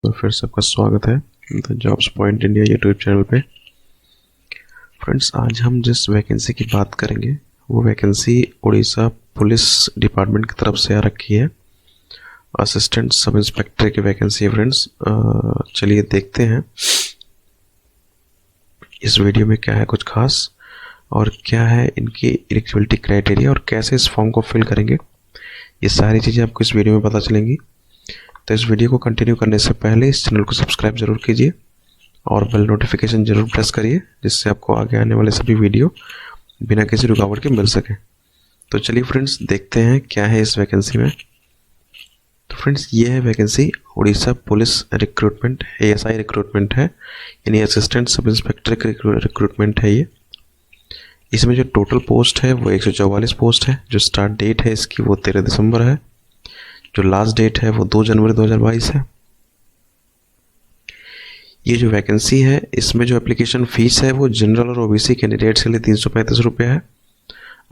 तो फिर सबका स्वागत है the jobs point India YouTube channel पे। फ्रेंड्स, आज हम जिस वैकेंसी की बात करेंगे वो वैकेंसी उड़ीसा पुलिस डिपार्टमेंट की तरफ से आ रखी है। असिस्टेंट सब इंस्पेक्टर की वैकेंसी है फ्रेंड्स। चलिए देखते हैं इस वीडियो में क्या है कुछ खास और क्या है इनकी एलिजिबिलिटी क्राइटेरिया और कैसे इस फॉर्म को फिल करेंगे। ये सारी चीज़ें आपको इस वीडियो में पता चलेंगी। तो इस वीडियो को कंटिन्यू करने से पहले इस चैनल को सब्सक्राइब जरूर कीजिए और बेल नोटिफिकेशन जरूर प्रेस करिए, जिससे आपको आगे आने वाले सभी वीडियो बिना किसी रुकावट के मिल सके। तो चलिए फ्रेंड्स, देखते हैं क्या है इस वैकेंसी में। तो फ्रेंड्स, ये है vacancy Orissa police recruitment, ASI recruitment है, यानी असिस्टेंट सब इंस्पेक्टर रिक्रूटमेंट है ये। इसमें जो टोटल पोस्ट है वो 144 पोस्ट है। जो स्टार्ट डेट है इसकी वो 13 दिसंबर है। जो लास्ट डेट है वो 2 जनवरी 2022 है। ये जो वैकेंसी है इसमें जो एप्लीकेशन फ़ीस है वो जनरल और OBC कैंडिडेट्स के लिए 335 रुपये है,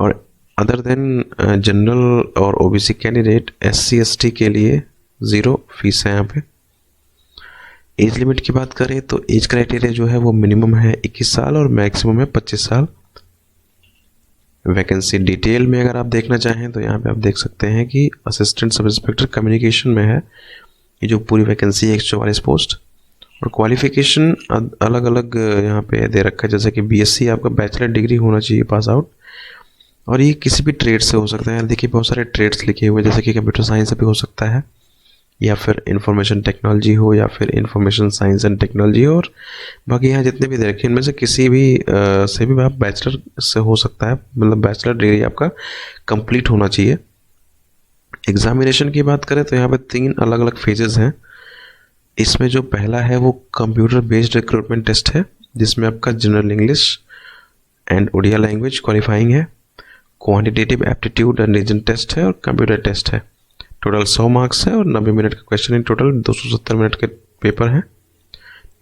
और अदर देन जनरल और OBC कैंडिडेट SC ST के लिए 0 फीस है यहाँ पे। एज लिमिट की बात करें तो एज क्राइटेरिया जो है वो मिनिमम है 21 साल और मैक्सिमम है 25 साल। वैकेंसी डिटेल में अगर आप देखना चाहें तो यहाँ पे आप देख सकते हैं कि असिस्टेंट सब इंस्पेक्टर कम्युनिकेशन में है ये जो पूरी वैकेंसी है 144 पोस्ट। और क्वालिफिकेशन अलग अलग यहाँ पे दे रखा है, जैसे कि BSc आपका बैचलर डिग्री होना चाहिए पास आउट, और ये किसी भी ट्रेड से हो सकता है। देखिए बहुत सारे ट्रेड्स लिखे हुए, जैसे कि कंप्यूटर साइंस से भी हो सकता है, या फिर इंफॉर्मेशन टेक्नोलॉजी हो, या फिर इंफॉर्मेशन साइंस एंड टेक्नोलॉजी, और बाकी यहाँ जितने भी दे रखे हैं इनमें से किसी भी से भी आप बैचलर से हो सकता है, मतलब बैचलर डिग्री आपका कंप्लीट होना चाहिए। एग्जामिनेशन की बात करें तो यहाँ पे 3 अलग अलग फेजेस हैं। इसमें जो पहला है वो कंप्यूटर बेस्ड रिक्रूटमेंट टेस्ट है, जिसमें आपका general English and Odia language qualifying है। Quantitative aptitude and reason test है और कंप्यूटर टेस्ट है। टोटल 100 मार्क्स है और 90 मिनट का क्वेश्चन। इन टोटल 270 मिनट के पेपर हैं,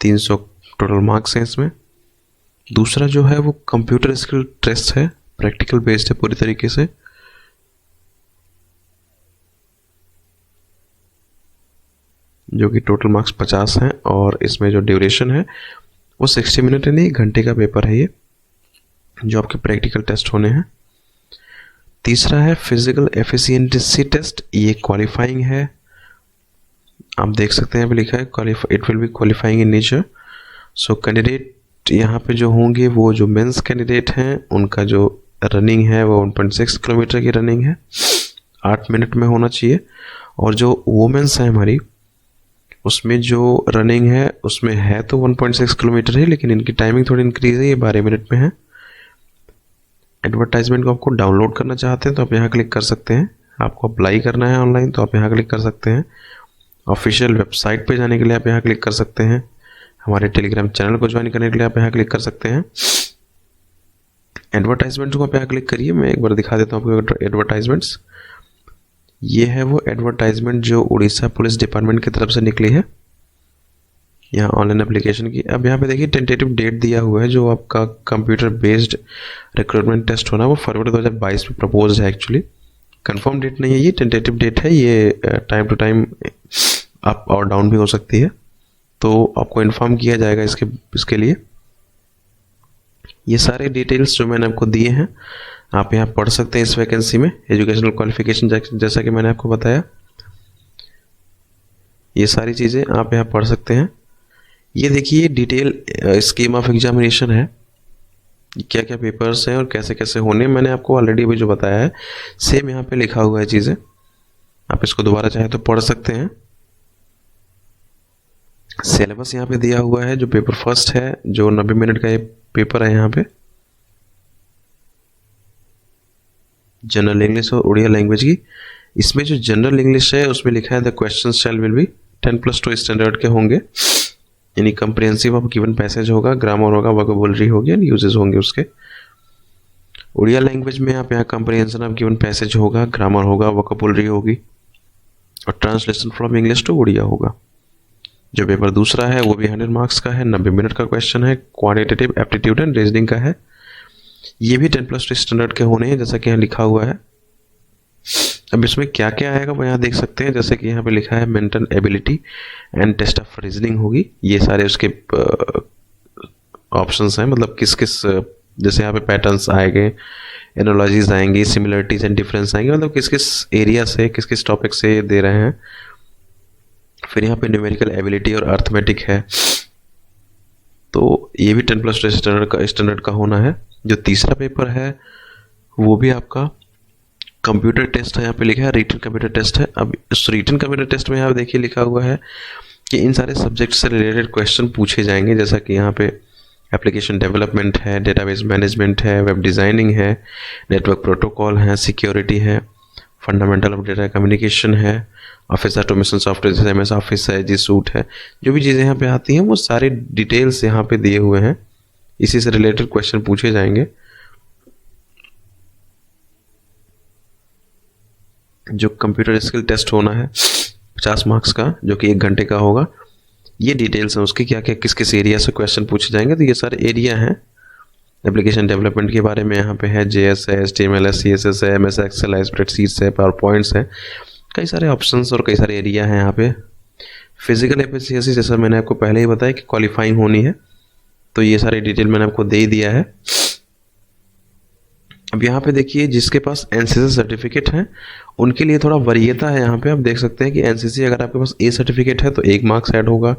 300 टोटल मार्क्स हैं इसमें। दूसरा जो है वो कंप्यूटर स्किल टेस्ट है, प्रैक्टिकल बेस्ड है पूरी तरीके से। जो कि टोटल मार्क्स 50 हैं, और इसमें जो ड्यूरेशन है वो 60 मिनट यानी 1 घंटे का पेपर है ये, जो आपके प्रैक्टिकल टेस्ट होने हैं। तीसरा है फिजिकल एफिशिएंसी टेस्ट, ये क्वालिफाइंग है। आप देख सकते हैं अभी लिखा है it will be qualifying in nature. So candidate यहाँ पे जो होंगे वो जो मेंस कैंडिडेट हैं उनका जो रनिंग है वो 1.6 किलोमीटर की रनिंग है, 8 मिनट में होना चाहिए। और जो वुमेन्स है हमारी, उसमें जो रनिंग है उसमें है तो 1.6 किलोमीटर है, लेकिन इनकी टाइमिंग थोड़ी इंक्रीज है, ये 12 मिनट में है। एडवर्टाइजमेंट को आपको डाउनलोड करना चाहते हैं तो आप यहाँ क्लिक कर सकते हैं। आपको अप्लाई करना है ऑनलाइन तो आप यहाँ क्लिक कर सकते हैं। ऑफिशियल वेबसाइट पे जाने के लिए आप यहाँ क्लिक कर सकते हैं। हमारे टेलीग्राम चैनल को ज्वाइन करने के लिए आप यहाँ क्लिक कर सकते हैं। एडवर्टाइजमेंट को आप यहाँ क्लिक करिए, मैं एक बार दिखा देता हूँ आपको एडवर्टाइजमेंट्स। ये है वो एडवर्टाइजमेंट जो उड़ीसा पुलिस डिपार्टमेंट की तरफ से निकली है, यहाँ ऑनलाइन एप्लीकेशन की। अब यहाँ पे देखिए टेंटेटिव डेट दिया हुआ है, जो आपका कंप्यूटर बेस्ड रिक्रूटमेंट टेस्ट होना वो फरवरी 2022 में प्रपोज है। एक्चुअली कंफर्म डेट नहीं है, ये टेंटेटिव डेट है। ये टाइम टू टाइम अप और डाउन भी हो सकती है, तो आपको इन्फॉर्म किया जाएगा इसके लिए। ये सारे डिटेल्स जो मैंने आपको दिए हैं आप यहाँ पढ़ सकते हैं इस वैकेंसी में। एजुकेशनल क्वालिफिकेशन जैसा कि मैंने आपको बताया, ये सारी चीज़ें आप यहाँ पढ़ सकते हैं। ये देखिए डिटेल स्कीम ऑफ एग्जामिनेशन है, क्या क्या पेपर्स हैं और कैसे कैसे होने, मैंने आपको ऑलरेडी अभी जो बताया है सेम यहाँ पे लिखा हुआ है चीज़ें। आप इसको दोबारा चाहे तो पढ़ सकते हैं। सिलेबस यहाँ पे दिया हुआ है। जो पेपर फर्स्ट है जो 90 मिनट का ये पेपर है, यहाँ पे जनरल इंग्लिश और उड़िया लैंग्वेज की। इसमें जो जनरल इंग्लिश है उसमें लिखा है the question shall will be 10+2 standard के होंगे, यानी कंप्रिहेंसिव ऑफ गिवन पैसेज होगा, ग्रामर होगा, वोकैबुलरी होगी एंड यूजेस होंगे उसके। उड़िया लैंग्वेज में आप यहाँ कंप्रिहेंशन ऑफ गिवन पैसेज होगा, ग्रामर होगा, वोकैबुलरी होगी, और translation from English to Odia होगा। जो पेपर दूसरा है वो भी 100 मार्क्स का है, 90 मिनट का क्वेश्चन है, क्वांटिटेटिव एप्टीट्यूड एंड रीजनिंग का है। ये भी 10+2 स्टैंडर्ड के होने हैं, जैसा कि यहाँ लिखा हुआ है। अब इसमें क्या क्या आएगा वो यहाँ देख सकते हैं, जैसे कि यहाँ पे लिखा है mental ability and test of reasoning होगी। ये सारे उसके ऑप्शंस हैं, मतलब किस किस जैसे यहाँ पे पैटर्न्स आएंगे, एनोलॉजीज आएंगी, सिमिलरिटीज एंड डिफरेंस आएंगे, मतलब किस किस एरिया से किस किस टॉपिक से दे रहे हैं। फिर यहाँ पे न्यूमेरिकल एबिलिटी और अर्थमेटिक है, तो ये भी 10+2 स्टैंडर्ड का होना है। जो तीसरा पेपर है वो भी आपका कंप्यूटर टेस्ट है, यहाँ पे लिखा है रिटन कंप्यूटर टेस्ट है। अब इस रिटन कंप्यूटर टेस्ट में यहाँ पे देखिए लिखा हुआ है कि इन सारे सब्जेक्ट से रिलेटेड क्वेश्चन पूछे जाएंगे, जैसा कि यहाँ पे एप्लीकेशन डेवलपमेंट है, डेटाबेस मैनेजमेंट है, वेब डिज़ाइनिंग है, नेटवर्क प्रोटोकॉल है, सिक्योरिटी है, फंडामेंटल ऑफ डेटा कम्युनिकेशन है, ऑफिस ऑटोमेशन सॉफ्टवेयर जैसे MS ऑफिस है, जी सूट है। जो भी चीज़ें यहाँ पे आती हैं वो सारी डिटेल्स यहाँ पे दिए हुए हैं, इसी से रिलेटेड क्वेश्चन पूछे जाएंगे। जो कंप्यूटर स्किल टेस्ट होना है 50 मार्क्स का, जो कि 1 घंटे का होगा, ये डिटेल्स हैं उसकी, क्या क्या किस किस एरिया से क्वेश्चन पूछे जाएंगे। तो ये सारे एरिया हैं। एप्लीकेशन डेवलपमेंट के बारे में यहाँ पे है, JS है, HTML है, CSS है, MS Excel है, स्प्रेडशीट्स है, पावर पॉइंट्स है, कई सारे ऑप्शंस और कई सारे एरिया हैं यहाँ पे। फिजिकल एफिशिएंसी जैसा मैंने आपको पहले ही बताया कि क्वालिफाइंग होनी है, तो ये सारी डिटेल मैंने आपको दे ही दिया है। अब यहाँ पे देखिए जिसके पास NCC सर्टिफिकेट है उनके लिए थोड़ा वरीयता है। यहाँ पे आप देख सकते हैं कि NCC अगर आपके पास A सर्टिफिकेट है तो 1 मार्क्स ऐड होगा,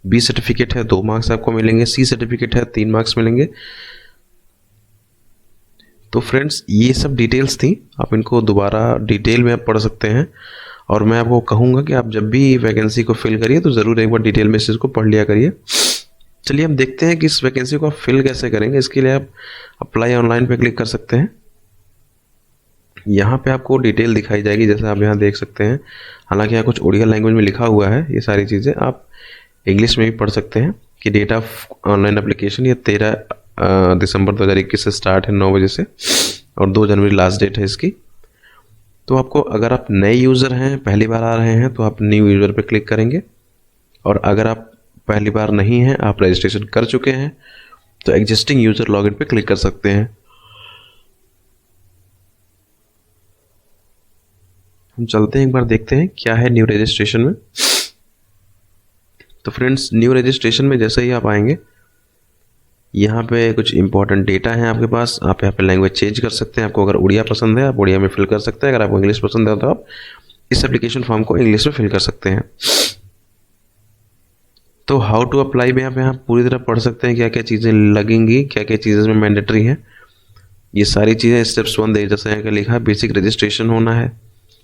B सर्टिफिकेट है 2 मार्क्स आपको मिलेंगे, C सर्टिफिकेट है 3 मार्क्स मिलेंगे। तो फ्रेंड्स ये सब डिटेल्स थी, आप इनको दोबारा डिटेल में आप पढ़ सकते हैं, और मैं आपको कहूँगा कि आप जब भी वैकेंसी को फिल करिए तो ज़रूर एक बार डिटेल में इस चीज़ को पढ़ लिया करिए। चलिए हम देखते हैं कि इस वैकेंसी को आप फिल कैसे करेंगे। इसके लिए आप अप्लाई ऑनलाइन पे क्लिक कर सकते हैं। यहाँ पे आपको डिटेल दिखाई जाएगी, जैसे आप यहाँ देख सकते हैं। हालांकि यहाँ कुछ उड़िया लैंग्वेज में लिखा हुआ है, ये सारी चीज़ें आप इंग्लिश में भी पढ़ सकते हैं। कि डेट ऑफ ऑनलाइन एप्लीकेशन ये 13 दिसंबर 2021 से स्टार्ट है 9 बजे से, और 2 जनवरी लास्ट डेट है इसकी। तो आपको, अगर आप नए यूज़र हैं, पहली बार आ रहे हैं, तो आप न्यू यूज़र पे क्लिक करेंगे, और अगर आप पहली बार नहीं हैं, आप रजिस्ट्रेशन कर चुके हैं, तो एग्जिस्टिंग यूज़र लॉगिन पे क्लिक कर सकते हैं। हम चलते हैं, एक बार देखते हैं क्या है न्यू रजिस्ट्रेशन में। तो फ्रेंड्स न्यू रजिस्ट्रेशन में जैसे ही आप आएंगे, यहाँ पे कुछ इंपॉर्टेंट डेटा है आपके पास। आप यहाँ पे लैंग्वेज चेंज कर सकते हैं। आपको अगर उड़िया पसंद है आप उड़िया में फिल कर सकते हैं, अगर आपको इंग्लिश पसंद है तो आप इस एप्लीकेशन फॉर्म को इंग्लिश में फिल कर सकते हैं। तो हाउ टू अप्लाई में आप पूरी तरह पढ़ सकते हैं, क्या क्या चीज़ें लगेंगी, क्या क्या चीज़ें में मैंडेटरी हैं। ये सारी चीज़ें स्टेप्स 1 जैसे यहाँ लिखा है, बेसिक रजिस्ट्रेशन होना है।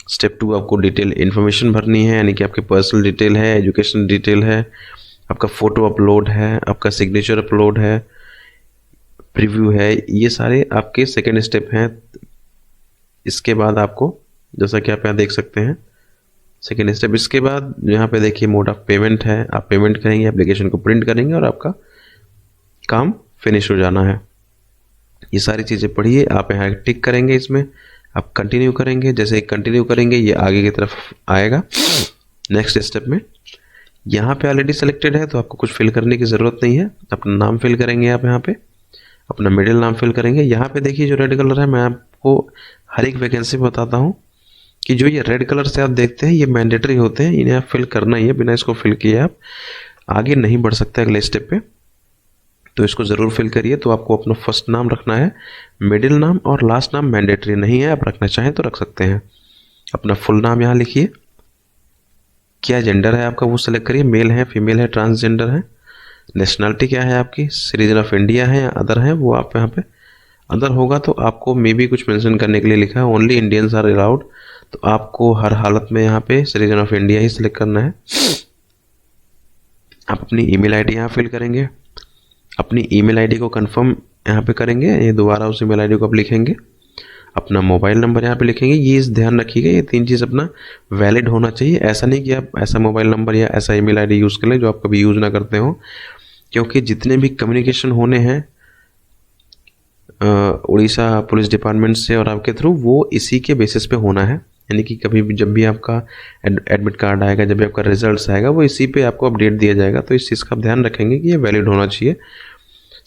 स्टेप 2 आपको डिटेल इन्फॉर्मेशन भरनी है, यानी कि आपके पर्सनल डिटेल है, एजुकेशन डिटेल है, आपका फ़ोटो अपलोड है, आपका सिग्नेचर अपलोड है, प्रीव्यू है, ये सारे आपके सेकेंड स्टेप हैं। इसके बाद आपको, जैसा कि आप यहाँ देख सकते हैं, सेकेंड स्टेप, इसके बाद यहाँ पे देखिए मोड ऑफ पेमेंट है। आप पेमेंट करेंगे, एप्लीकेशन को प्रिंट करेंगे और आपका काम फिनिश हो जाना है। ये सारी चीज़ें पढ़िए, आप यहाँ टिक करेंगे, इसमें आप कंटिन्यू करेंगे। जैसे ही कंटिन्यू करेंगे ये आगे की तरफ आएगा। नेक्स्ट स्टेप में यहाँ पे ऑलरेडी सेलेक्टेड है तो आपको कुछ फिल करने की ज़रूरत नहीं है। अपना नाम फिल करेंगे, आप यहाँ पे अपना मिडिल नाम फिल करेंगे। यहाँ पे देखिए जो रेड कलर है, मैं आपको हर एक वैकेंसी में बताता हूँ कि जो ये रेड कलर से आप देखते हैं ये मैंडेटरी होते हैं, इन्हें आप फिल करना ही है। बिना इसको फिल किए आप आगे नहीं बढ़ सकते अगले स्टेप पे, तो इसको ज़रूर फिल करिए। तो आपको अपना फर्स्ट नाम रखना है, मिडिल नाम और लास्ट नाम मैंडेटरी नहीं है, आप रखना चाहें तो रख सकते हैं। अपना फुल नाम यहाँ लिखिए। क्या जेंडर है आपका वो सेलेक्ट करिए, मेल है, फीमेल है, ट्रांसजेंडर है। नेशनलिटी क्या है आपकी, सिटीजन ऑफ इंडिया है या अदर है, वो आप यहाँ पे अदर होगा तो आपको मे बी कुछ मेंशन करने के लिए लिखा है, ओनली इंडियंस आर अलाउड, तो आपको हर हालत में यहाँ पे citizen of India he select करना है। आप अपनी ईमेल आईडी यहाँ फिल करेंगे, अपनी ईमेल आईडी को कंफर्म यहाँ पे करेंगे, ये दोबारा उस ईमेल आईडी को आप लिखेंगे। अपना मोबाइल नंबर यहाँ पे लिखेंगे। ये ध्यान रखिएगा, ये 3 चीज़ अपना वैलिड होना चाहिए। ऐसा नहीं कि आप ऐसा मोबाइल नंबर या ऐसा ईमेल आईडी यूज़ कर लें जो आप कभी यूज़ ना करते हो, क्योंकि जितने भी कम्युनिकेशन होने हैं उड़ीसा पुलिस डिपार्टमेंट से और आपके थ्रू, वो इसी के बेसिस पे होना है। यानी कि कभी भी जब भी आपका एडमिट कार्ड आएगा, जब भी आपका रिजल्ट्स आएगा, वो इसी पे आपको अपडेट दिया जाएगा। तो इस चीज़ का आप ध्यान रखेंगे कि ये वैलिड होना चाहिए।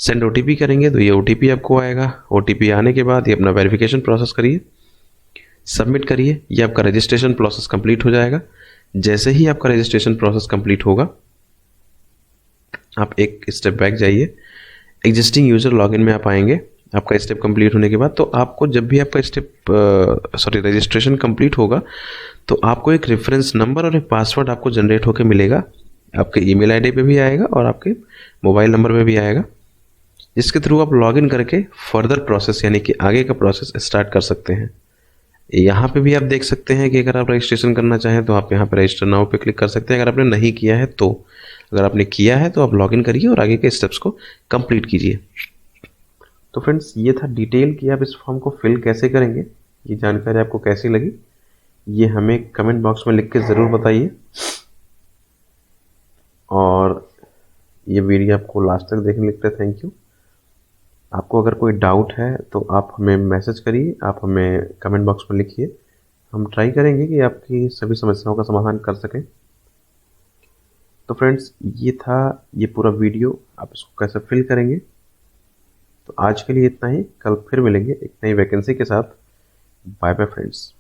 सेंड OTP करेंगे तो ये OTP आपको आएगा। OTP आने के बाद ये अपना वेरिफिकेशन प्रोसेस करिए। सबमिट करिए, ये आपका रजिस्ट्रेशन प्रोसेस कंप्लीट हो जाएगा। जैसे ही आपका रजिस्ट्रेशन प्रोसेस कंप्लीट होगा, आप एक स्टेप बैक जाइए, एग्जिस्टिंग यूजर लॉगिन में आप आएंगे। आपका स्टेप कंप्लीट होने के बाद तो आपको जब भी आपका रजिस्ट्रेशन कंप्लीट होगा तो आपको एक रेफरेंस नंबर और एक पासवर्ड आपको जनरेट होकर मिलेगा। आपके ईमेल आईडी पे भी आएगा और आपके मोबाइल नंबर पे भी आएगा, जिसके थ्रू आप लॉगिन करके फर्दर प्रोसेस यानी कि आगे का प्रोसेस स्टार्ट कर सकते हैं। यहाँ पे भी आप देख सकते हैं कि अगर आप रजिस्ट्रेशन करना चाहें तो आप यहाँ पे रजिस्टर नाउ पे क्लिक कर सकते हैं। अगर आपने नहीं किया है तो, अगर आपने किया है तो आप लॉगिन करिए और आगे के स्टेप्स को कंप्लीट कीजिए। तो फ्रेंड्स, ये था डिटेल कि आप इस फॉर्म को फिल कैसे करेंगे। ये जानकारी आपको कैसी लगी ये हमें कमेंट बॉक्स में लिख के ज़रूर बताइए, और ये वीडियो आपको लास्ट तक देखने के लिए थैंक यू। आपको अगर कोई डाउट है तो आप हमें मैसेज करिए, आप हमें कमेंट बॉक्स में लिखिए। हम ट्राई करेंगे कि आपकी सभी समस्याओं का समाधान कर सकें। तो फ्रेंड्स, ये था ये पूरा वीडियो, आप इसको कैसे फिल करेंगे। तो आज के लिए इतना ही, कल फिर मिलेंगे एक नई वैकेंसी के साथ। Bye bye friends.